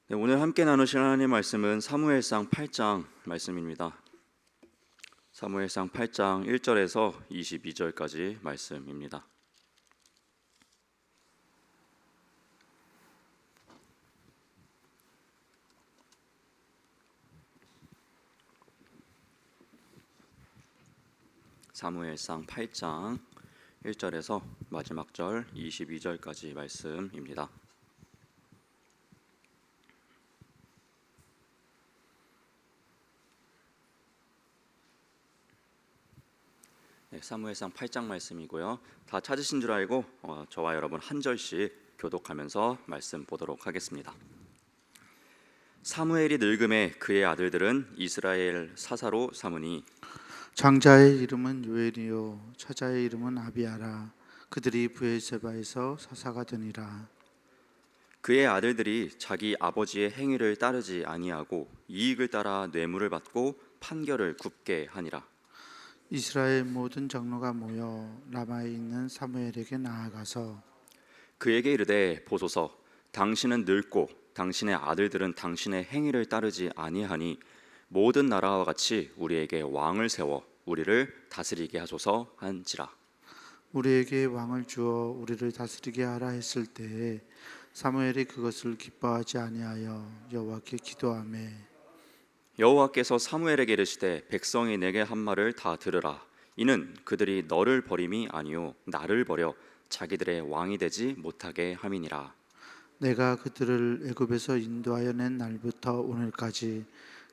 네, 오늘 함께 나누실 하나님의 말씀은 사무엘상 8장 말씀입니다. 사무엘상 8장 1절에서 22절까지 말씀입니다. 사무엘상 8장 1절에서 마지막 절 22절까지 말씀입니다. 네, 사무엘상 8장 말씀이고요. 다 찾으신 줄 알고 저와 여러분 한 절씩 교독하면서 말씀 보도록 하겠습니다. 사무엘이 늙음에 그의 아들들은 이스라엘 사사로 삼으니 장자의 이름은 요엘이요 처자의 이름은 아비아라. 그들이 브엘세바에서 사사가 되니라. 그의 아들들이 자기 아버지의 행위를 따르지 아니하고 이익을 따라 뇌물을 받고 판결을 굽게 하니라. 이스라엘 모든 장로가 모여 라마에 있는 사무엘에게 나아가서 그에게 이르되 보소서, 당신은 늙고 당신의 아들들은 당신의 행위를 따르지 아니하니 모든 나라와 같이 우리에게 왕을 세워 우리를 다스리게 하소서 한지라. 우리에게 왕을 주어 우리를 다스리게 하라 했을 때에 사무엘이 그것을 기뻐하지 아니하여 여호와께 기도하매 여호와께서 사무엘에게 이르시되 백성이 내게 한 말을 다 들으라. 이는 그들이 너를 버림이 아니요 나를 버려 자기들의 왕이 되지 못하게 함이니라. 내가 그들을 애굽에서 인도하여 낸 날부터 오늘까지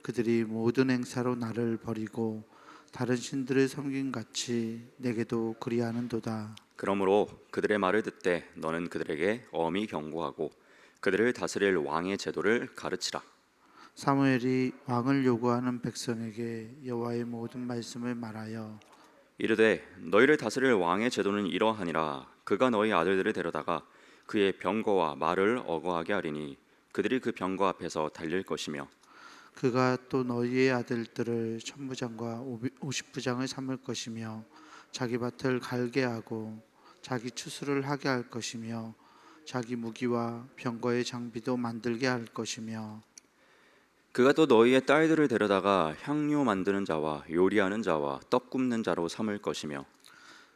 그들이 모든 행사로 나를 버리고 다른 신들을 섬긴 같이 내게도 그리하는도다. 그러므로 그들의 말을 듣되 너는 그들에게 엄히 경고하고 그들을 다스릴 왕의 제도를 가르치라. 사무엘이 왕을 요구하는 백성에게 여호와의 모든 말씀을 말하여 이르되 너희를 다스릴 왕의 제도는 이러하니라. 그가 너희 아들들을 데려다가 그의 병거와 말을 어거하게 하리니 그들이 그 병거 앞에서 달릴 것이며 그가 또 너희의 아들들을 천부장과 오십부장을 삼을 것이며 자기 밭을 갈게 하고 자기 추수를 하게 할 것이며 자기 무기와 병거의 장비도 만들게 할 것이며 그가 또 너희의 딸들을 데려다가 향료 만드는 자와 요리하는 자와 떡 굽는 자로 삼을 것이며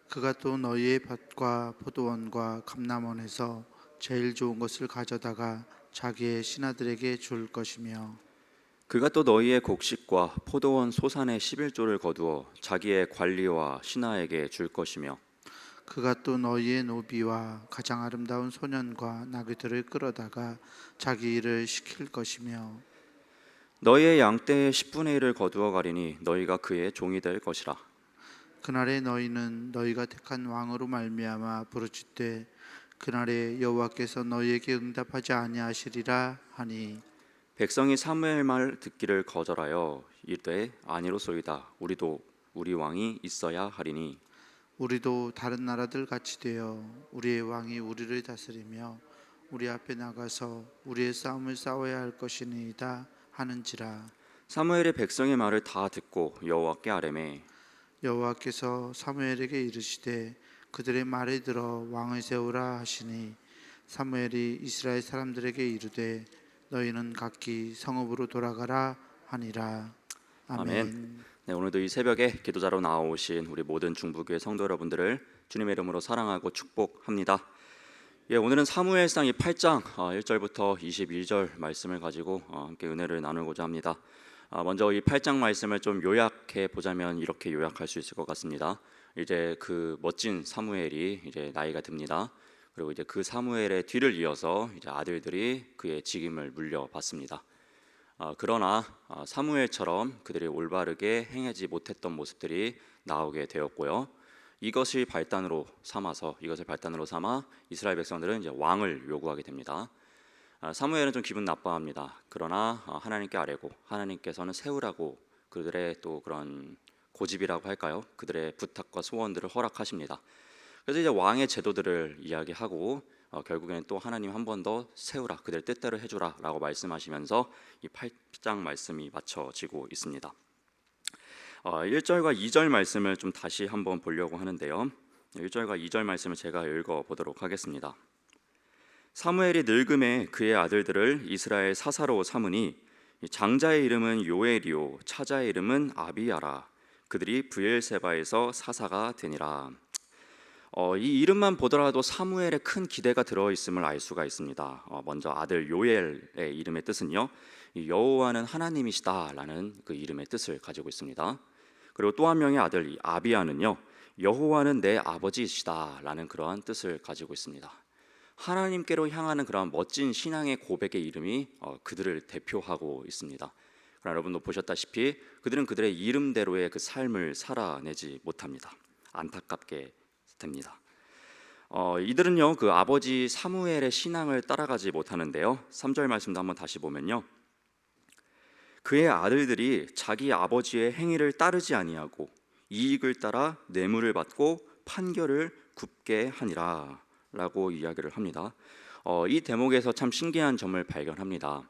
그가 또 너희의 밭과 포도원과 감람원에서 제일 좋은 것을 가져다가 자기의 신하들에게 줄 것이며 그가 또 너희의 곡식과 포도원 소산의 11조를 거두어 자기의 관리와 신하에게 줄 것이며 그가 또 너희의 노비와 가장 아름다운 소년과 나귀들을 끌어다가 자기 일을 시킬 것이며 너희의 양떼의 10분의 1을 거두어 가리니 너희가 그의 종이 될 것이라. 그날에 너희는 너희가 택한 왕으로 말미암아 부르짖되 그날에 여호와께서 너희에게 응답하지 아니하시리라 하니 백성이 사무엘 말 듣기를 거절하여 이르되 아니로소이다. 우리도 우리 왕이 있어야 하리니 우리도 다른 나라들 같이 되어 우리의 왕이 우리를 다스리며 우리 앞에 나가서 우리의 싸움을 싸워야 할 것이니이다 하는지라. 사무엘이 백성의 말을 다 듣고 여호와께 아뢰매 여호와께서 사무엘에게 이르시되 그들의 말에 들어 왕을 세우라 하시니 사무엘이 이스라엘 사람들에게 이르되 너희는 각기 성읍으로 돌아가라 하니라. 아멘. 네, 오늘도 이 새벽에 기도자로 나오신 우리 모든 중부교회 성도 여러분들을 주님의 이름으로 사랑하고 축복합니다. 예, 오늘은 사무엘상 이 8장 1절부터 21절 말씀을 가지고 함께 은혜를 나누고자 합니다. 먼저 이 8장 말씀을 좀 요약해 보자면 이렇게 요약할 수 있을 것 같습니다. 이제 그 멋진 사무엘이 이제 나이가 듭니다. 그리고 이제 그 사무엘의 뒤를 이어서 이제 아들들이 그의 직임을 물려받습니다. 그러나 사무엘처럼 그들이 올바르게 행하지 못했던 모습들이 나오게 되었고요. 이것을 발단으로 삼아 이스라엘 백성들은 이제 왕을 요구하게 됩니다. 사무엘은 좀 기분 나빠합니다. 그러나 하나님께 아뢰고 하나님께서는 세우라고 그들의 또 그런 고집이라고 할까요? 그들의 부탁과 소원들을 허락하십니다. 그래서 이제 왕의 제도들을 이야기하고 결국에는 또 하나님 한 번 더 세우라, 그들 뜻대로 해주라 라고 말씀하시면서 이 8장 말씀이 맞춰지고 있습니다. 1절과 2절 말씀을 좀 다시 한번 보려고 하는데요. 1절과 2절 말씀을 제가 읽어보도록 하겠습니다. 사무엘이 늙음에 그의 아들들을 이스라엘 사사로 삼으니 장자의 이름은 요엘이요 차자의 이름은 아비야라. 그들이 브엘세바에서 사사가 되니라. 이 이름만 보더라도 사무엘에 큰 기대가 들어있음을 알 수가 있습니다. 먼저 아들 요엘의 이름의 뜻은요, 여호와는 하나님이시다라는 그 이름의 뜻을 가지고 있습니다. 그리고 또 한 명의 아들 아비야는요, 여호와는 내 아버지이시다라는 그러한 뜻을 가지고 있습니다. 하나님께로 향하는 그러한 멋진 신앙의 고백의 이름이 그들을 대표하고 있습니다. 그러나 여러분도 보셨다시피 그들은 그들의 이름대로의 그 삶을 살아내지 못합니다. 안타깝게 됩니다. 이들은요 그 아버지 사무엘의 신앙을 따라가지 못하는데요. 3절 말씀도 한번 다시 보면요, 그의 아들들이 자기 아버지의 행위를 따르지 아니하고 이익을 따라 뇌물을 받고 판결을 굽게 하니라 라고 이야기를 합니다. 이 대목에서 참 신기한 점을 발견합니다.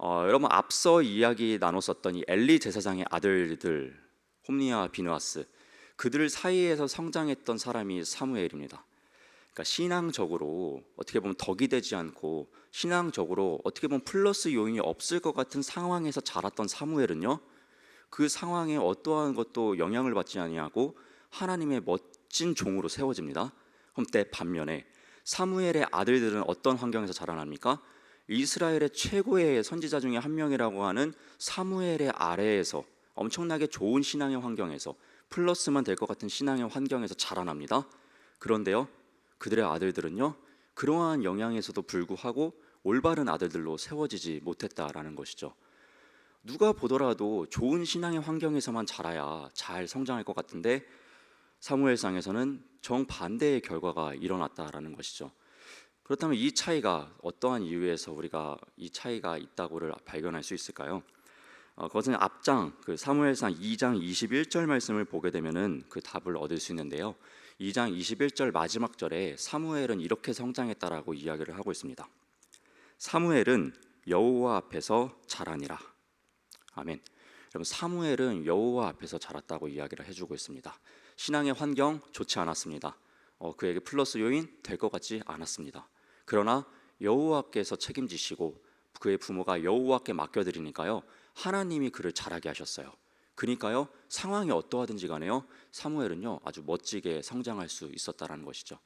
여러분 앞서 이야기 나눴었던 이 엘리 제사장의 아들들 홈니와 비느하스, 그들 사이에서 성장했던 사람이 사무엘입니다. 그러니까 신앙적으로 어떻게 보면 덕이 되지 않고 신앙적으로 어떻게 보면 플러스 요인이 없을 것 같은 상황에서 자랐던 사무엘은요, 그 상황에 어떠한 것도 영향을 받지 아니하고 하나님의 멋진 종으로 세워집니다. 그럼 때 반면에 사무엘의 아들들은 어떤 환경에서 자라납니까? 이스라엘의 최고의 선지자 중에 한 명이라고 하는 사무엘의 아래에서 엄청나게 좋은 신앙의 환경에서 플러스만 될 것 같은 신앙의 환경에서 자라납니다. 그런데요, 그들의 아들들은요, 그러한 영향에서도 불구하고 올바른 아들들로 세워지지 못했다라는 것이죠. 누가 보더라도 좋은 신앙의 환경에서만 자라야 잘 성장할 것 같은데 사무엘상에서는 정반대의 결과가 일어났다라는 것이죠. 그렇다면 이 차이가 어떠한 이유에서 우리가 이 차이가 있다고를 발견할 수 있을까요? 그것은 앞장 그 사무엘상 2장 21절 말씀을 보게 되면은 그 답을 얻을 수 있는데요. 2장 21절 마지막 절에 사무엘은 이렇게 성장했다라고 이야기를 하고 있습니다. 사무엘은 여호와 앞에서 자라니라. 아멘. 여러분 사무엘은 여호와 앞에서 자랐다고 이야기를 해주고 있습니다. 신앙의 환경 좋지 않았습니다. 그에게 플러스 요인 될 것 같지 않았습니다. 그러나 여호와께서 책임지시고 그의 부모가 여호와께 맡겨드리니까요, 하나님이 그를 자라게 하셨어요. 그러니까요 상황이 어떠하든지 간에요 사무엘은요 아주 멋지게 성장할 수 있었다라는 것이죠.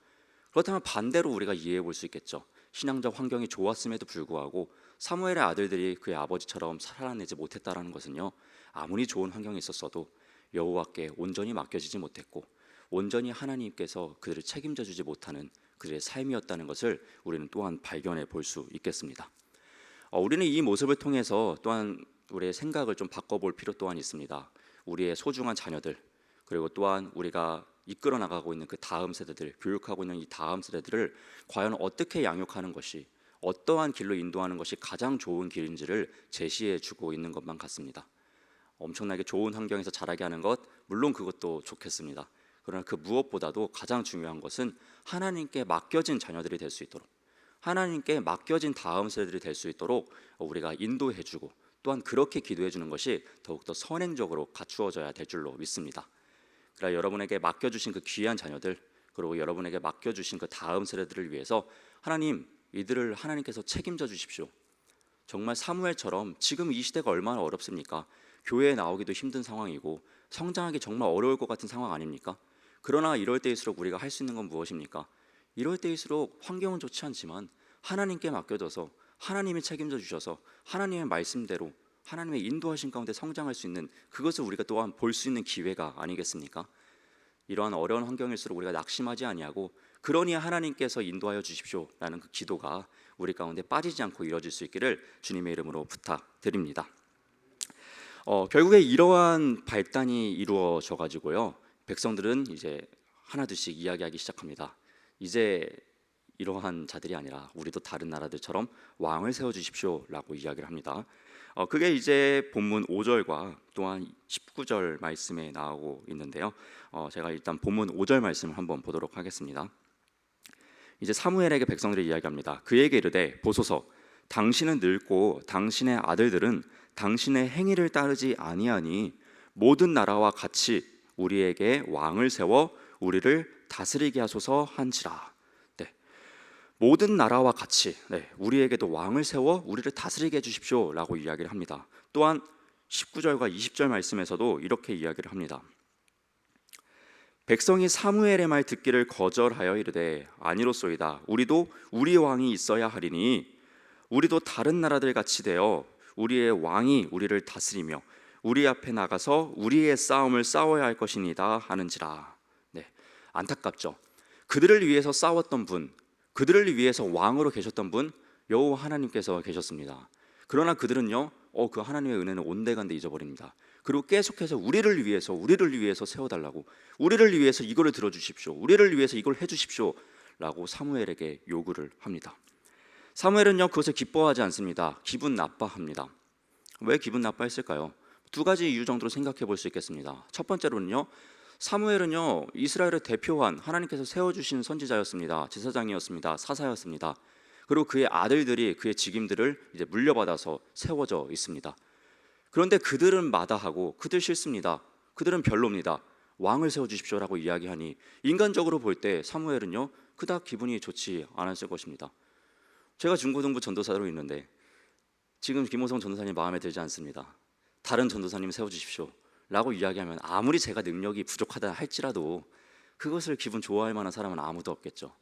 그렇다면 반대로 우리가 이해해 볼 수 있겠죠. 신앙적 환경이 좋았음에도 불구하고 사무엘의 아들들이 그의 아버지처럼 살아내지 못했다라는 것은요, 아무리 좋은 환경에 있었어도 여호와께 온전히 맡겨지지 못했고 온전히 하나님께서 그들을 책임져 주지 못하는 그들의 삶이었다는 것을 우리는 또한 발견해 볼 수 있겠습니다. 우리는 이 모습을 통해서 또한 우리의 생각을 좀 바꿔볼 필요 또한 있습니다. 우리의 소중한 자녀들, 그리고 또한 우리가 이끌어 나가고 있는 그 다음 세대들, 교육하고 있는 이 다음 세대들을 과연 어떻게 양육하는 것이, 어떠한 길로 인도하는 것이 가장 좋은 길인지를 제시해 주고 있는 것만 같습니다. 엄청나게 좋은 환경에서 자라게 하는 것, 물론 그것도 좋겠습니다. 그러나 그 무엇보다도 가장 중요한 것은 하나님께 맡겨진 자녀들이 될 수 있도록, 하나님께 맡겨진 다음 세대들이 될 수 있도록 우리가 인도해 주고 또한 그렇게 기도해 주는 것이 더욱더 선행적으로 갖추어져야 될 줄로 믿습니다. 그러나 여러분에게 맡겨주신 그 귀한 자녀들, 그리고 여러분에게 맡겨주신 그 다음 세대들을 위해서 하나님, 이들을 하나님께서 책임져 주십시오. 정말 사무엘처럼 지금 이 시대가 얼마나 어렵습니까? 교회에 나오기도 힘든 상황이고 성장하기 정말 어려울 것 같은 상황 아닙니까? 그러나 이럴 때일수록 우리가 할 수 있는 건 무엇입니까? 이럴 때일수록 환경은 좋지 않지만 하나님께 맡겨져서 하나님이 책임져 주셔서 하나님의 말씀대로 하나님의 인도하신 가운데 성장할 수 있는, 그것을 우리가 또한 볼 수 있는 기회가 아니겠습니까? 이러한 어려운 환경일수록 우리가 낙심하지 아니하고 그러니 하나님께서 인도하여 주십시오라는 그 기도가 우리 가운데 빠지지 않고 이루어질 수 있기를 주님의 이름으로 부탁드립니다. 결국에 이러한 발단이 이루어져 가지고요, 백성들은 이제 하나둘씩 이야기하기 시작합니다. 이제 이러한 자들이 아니라 우리도 다른 나라들처럼 왕을 세워주십시오라고 이야기를 합니다. 그게 이제 본문 5절과 또한 19절 말씀에 나오고 있는데요. 제가 일단 본문 5절 말씀을 한번 보도록 하겠습니다. 이제 사무엘에게 백성들이 이야기합니다. 그에게 이르되 보소서, 당신은 늙고 당신의 아들들은 당신의 행위를 따르지 아니하니 모든 나라와 같이 우리에게 왕을 세워 우리를 다스리게 하소서 한지라. 모든 나라와 같이 우리에게도 왕을 세워 우리를 다스리게 해주십시오라고 이야기를 합니다. 또한 19절과 20절 말씀에서도 이렇게 이야기를 합니다. 백성이 사무엘의 말 듣기를 거절하여 이르되 아니로소이다. 우리도 우리 왕이 있어야 하리니 우리도 다른 나라들 같이 되어 우리의 왕이 우리를 다스리며 우리 앞에 나가서 우리의 싸움을 싸워야 할 것이니다 하는지라. 안타깝죠. 그들을 위해서 싸웠던 분, 그들을 위해서 왕으로 계셨던 분 여호와 하나님께서 계셨습니다. 그러나 그들은요 그 하나님의 은혜는 온데간데 잊어버립니다. 그리고 계속해서 우리를 위해서 세워달라고, 우리를 위해서 이거를 들어주십시오, 우리를 위해서 이걸 해주십시오 라고 사무엘에게 요구를 합니다. 사무엘은요 그것을 기뻐하지 않습니다. 기분 나빠합니다. 왜 기분 나빠했을까요? 두 가지 이유 정도로 생각해 볼 수 있겠습니다. 첫 번째로는요, 사무엘은요 이스라엘을 대표한 하나님께서 세워주신 선지자였습니다. 제사장이었습니다. 사사였습니다. 그리고 그의 아들들이 그의 직임들을 이제 물려받아서 세워져 있습니다. 그런데 그들은 마다하고 그들 싫습니다. 그들은 별로입니다. 왕을 세워주십시오라고 이야기하니 인간적으로 볼 때 사무엘은요 그닥 기분이 좋지 않았을 것입니다. 제가 중고등부 전도사로 있는데 지금 김호성 전도사님 마음에 들지 않습니다. 다른 전도사님 세워주십시오 라고 이야기하면 아무리 제가 능력이 부족하다 할지라도 그것을 기분 좋아할 만한 사람은 아무도 없겠죠.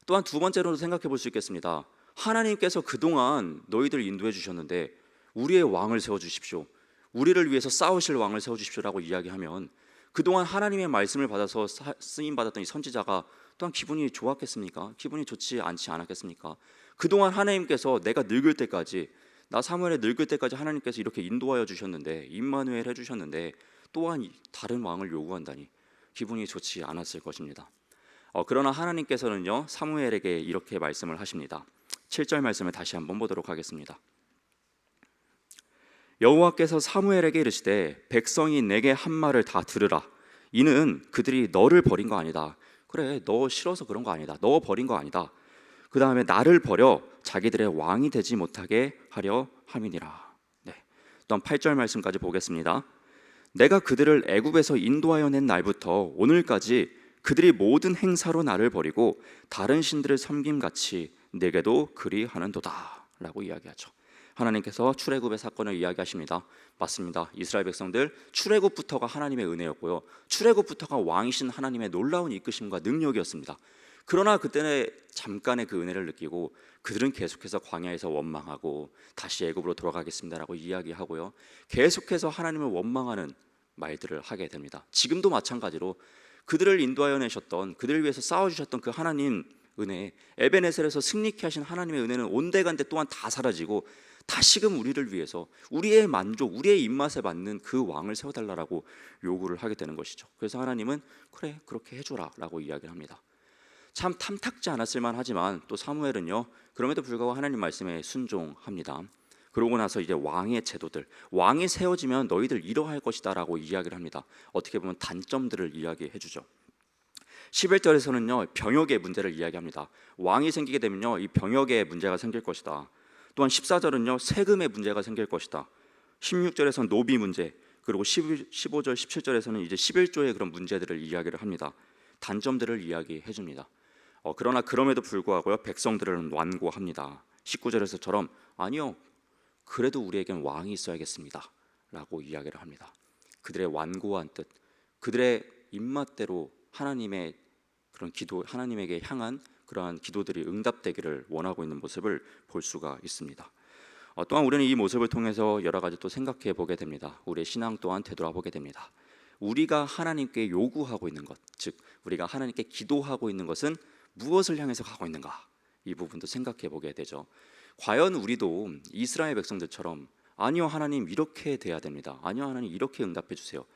또한 두 번째로도 생각해 볼 수 있겠습니다. 하나님께서 그동안 너희들 인도해 주셨는데 우리의 왕을 세워주십시오, 우리를 위해서 싸우실 왕을 세워주십시오라고 이야기하면 그동안 하나님의 말씀을 받아서 쓰임받았던 이 선지자가 또한 기분이 좋았겠습니까? 기분이 좋지 않지 않았겠습니까? 그동안 하나님께서 내가 늙을 때까지, 나 사무엘에 늙을 때까지 하나님께서 이렇게 인도하여 주셨는데, 임마누엘 해주셨는데 또한 다른 왕을 요구한다니 기분이 좋지 않았을 것입니다. 그러나 하나님께서는요 사무엘에게 이렇게 말씀을 하십니다. 7절 말씀을 다시 한번 보도록 하겠습니다. 여호와께서 사무엘에게 이르시되 백성이 내게 한 말을 다 들으라. 이는 그들이 너를 버린 거 아니다. 그래, 너 싫어서 그런 거 아니다. 너 버린 거 아니다. 그 다음에 나를 버려 자기들의 왕이 되지 못하게 하려 함이니라. 또한 8절 말씀까지 보겠습니다. 내가 그들을 애굽에서 인도하여 낸 날부터 오늘까지 그들이 모든 행사로 나를 버리고 다른 신들을 섬김같이 내게도 그리하는도다 라고 이야기하죠. 하나님께서 출애굽의 사건을 이야기하십니다. 맞습니다. 이스라엘 백성들 출애굽부터가 하나님의 은혜였고요, 출애굽부터가 왕이신 하나님의 놀라운 이끄심과 능력이었습니다. 그러나 그때는 잠깐의 그 은혜를 느끼고 그들은 계속해서 광야에서 원망하고 다시 애굽으로 돌아가겠습니다라고 이야기하고요, 계속해서 하나님을 원망하는 말들을 하게 됩니다. 지금도 마찬가지로 그들을 인도하여 내셨던, 그들을 위해서 싸워주셨던 그 하나님 은혜, 에베네셀에서 승리케 하신 하나님의 은혜는 온데간데 또한 다 사라지고 다시금 우리를 위해서 우리의 만족, 우리의 입맛에 맞는 그 왕을 세워달라고 요구를 하게 되는 것이죠. 그래서 하나님은 그래, 그렇게 해줘라 라고 이야기를 합니다. 참 탐탁지 않았을 만하지만 또 사무엘은요 그럼에도 불구하고 하나님 말씀에 순종합니다. 그러고 나서 이제 왕의 제도들, 왕이 세워지면 너희들 이러할 것이다 라고 이야기를 합니다. 어떻게 보면 단점들을 이야기해 주죠. 11절에서는요 병역의 문제를 이야기합니다. 왕이 생기게 되면요 이 병역의 문제가 생길 것이다. 또한 14절은요 세금의 문제가 생길 것이다. 16절에서는 노비 문제, 그리고 15절 17절에서는 이제 11조의 그런 문제들을 이야기를 합니다. 단점들을 이야기해 줍니다. 그러나 그럼에도 불구하고요 백성들은 완고합니다. 19절에서처럼 아니요, 그래도 우리에겐 왕이 있어야겠습니다 라고 이야기를 합니다. 그들의 완고한 뜻, 그들의 입맛대로 하나님의 그런 기도, 하나님에게 향한 그러한 기도들이 응답되기를 원하고 있는 모습을 볼 수가 있습니다. 또한 우리는 이 모습을 통해서 여러 가지 또 생각해 보게 됩니다. 우리의 신앙 또한 되돌아보게 됩니다. 우리가 하나님께 요구하고 있는 것, 즉 우리가 하나님께 기도하고 있는 것은 무엇을 향해서 가고 있는가, 이 부분도 생각해 보게 되죠. 과연 우리도 이스라엘 백성들처럼 아니요 하나님 이렇게 돼야 됩니다, 아니요 하나님 이렇게 응답해 주세요,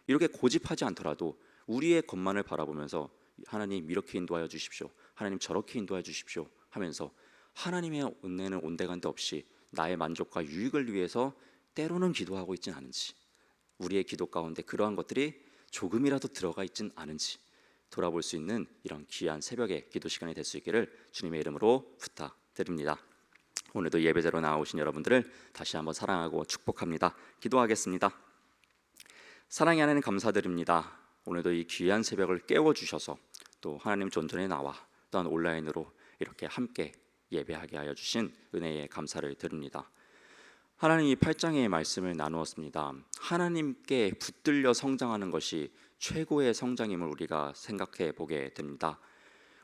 이렇게 고집하지 않더라도 우리의 것만을 바라보면서 하나님 이렇게 인도하여 주십시오, 하나님 저렇게 인도하여 주십시오 하면서 하나님의 은혜는 온데간데 없이 나의 만족과 유익을 위해서 때로는 기도하고 있진 않은지, 우리의 기도 가운데 그러한 것들이 조금이라도 들어가 있진 않은지 돌아볼 수 있는 이런 귀한 새벽의 기도 시간이 될 수 있기를 주님의 이름으로 부탁드립니다. 오늘도 예배자로 나오신 여러분들을 다시 한번 사랑하고 축복합니다. 기도하겠습니다. 사랑의 하나님 감사드립니다. 오늘도 이 귀한 새벽을 깨워주셔서 또 하나님 존전에 나와 또한 온라인으로 이렇게 함께 예배하게 하여 주신 은혜에 감사를 드립니다. 하나님 이 8장의 말씀을 나누었습니다. 하나님께 붙들려 성장하는 것이 최고의 성장임을 우리가 생각해 보게 됩니다.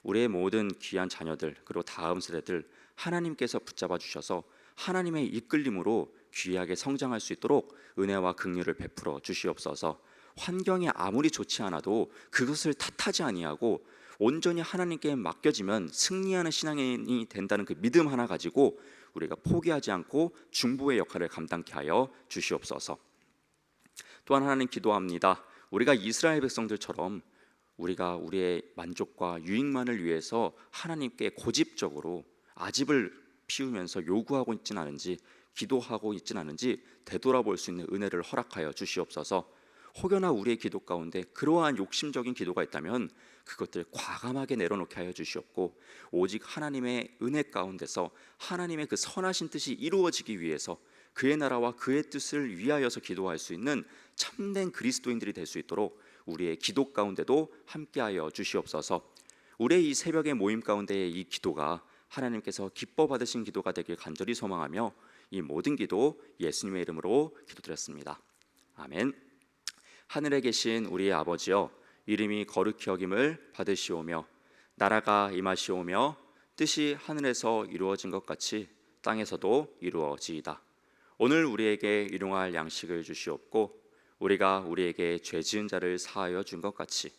우리의 모든 귀한 자녀들 그리고 다음 세대들 하나님께서 붙잡아 주셔서 하나님의 이끌림으로 귀하게 성장할 수 있도록 은혜와 긍휼을 베풀어 주시옵소서. 환경이 아무리 좋지 않아도 그것을 탓하지 아니하고 온전히 하나님께 맡겨지면 승리하는 신앙인이 된다는 그 믿음 하나 가지고 우리가 포기하지 않고 중보의 역할을 감당케 하여 주시옵소서. 또한 하나님 기도합니다. 우리가 이스라엘 백성들처럼 우리가 우리의 만족과 유익만을 위해서 하나님께 고집적으로 아집을 피우면서 요구하고 있지는 않은지 기도하고 있지는 않은지 되돌아볼 수 있는 은혜를 허락하여 주시옵소서. 혹여나 우리의 기도 가운데 그러한 욕심적인 기도가 있다면 그것들 과감하게 내려놓게 하여 주시옵고 오직 하나님의 은혜 가운데서 하나님의 그 선하신 뜻이 이루어지기 위해서 그의 나라와 그의 뜻을 위하여서 기도할 수 있는 참된 그리스도인들이 될 수 있도록 우리의 기도 가운데도 함께하여 주시옵소서. 우리의 이 새벽의 모임 가운데의 이 기도가 하나님께서 기뻐 받으신 기도가 되길 간절히 소망하며 이 모든 기도 예수님의 이름으로 기도드렸습니다. 아멘. 하늘에 계신 우리의 아버지여, 이름이 거룩히 여김을 받으시오며 나라가 임하시오며 뜻이 하늘에서 이루어진 것 같이 땅에서도 이루어지이다. 오늘 우리에게 일용할 양식을 주시옵고 우리가 우리에게 죄 지은 자를 사하여 준 것 같이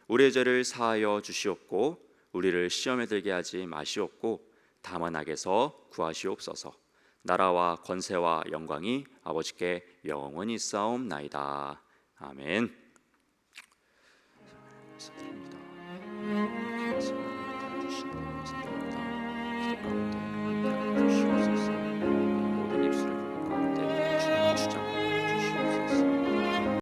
우리의 죄를 사하여 주시옵고 우리를 시험에 들게 하지 마시옵고 다만 악에서 구하시옵소서. 나라와 권세와 영광이 아버지께 영원히 있사옵나이다. 아멘. 감사드립니다.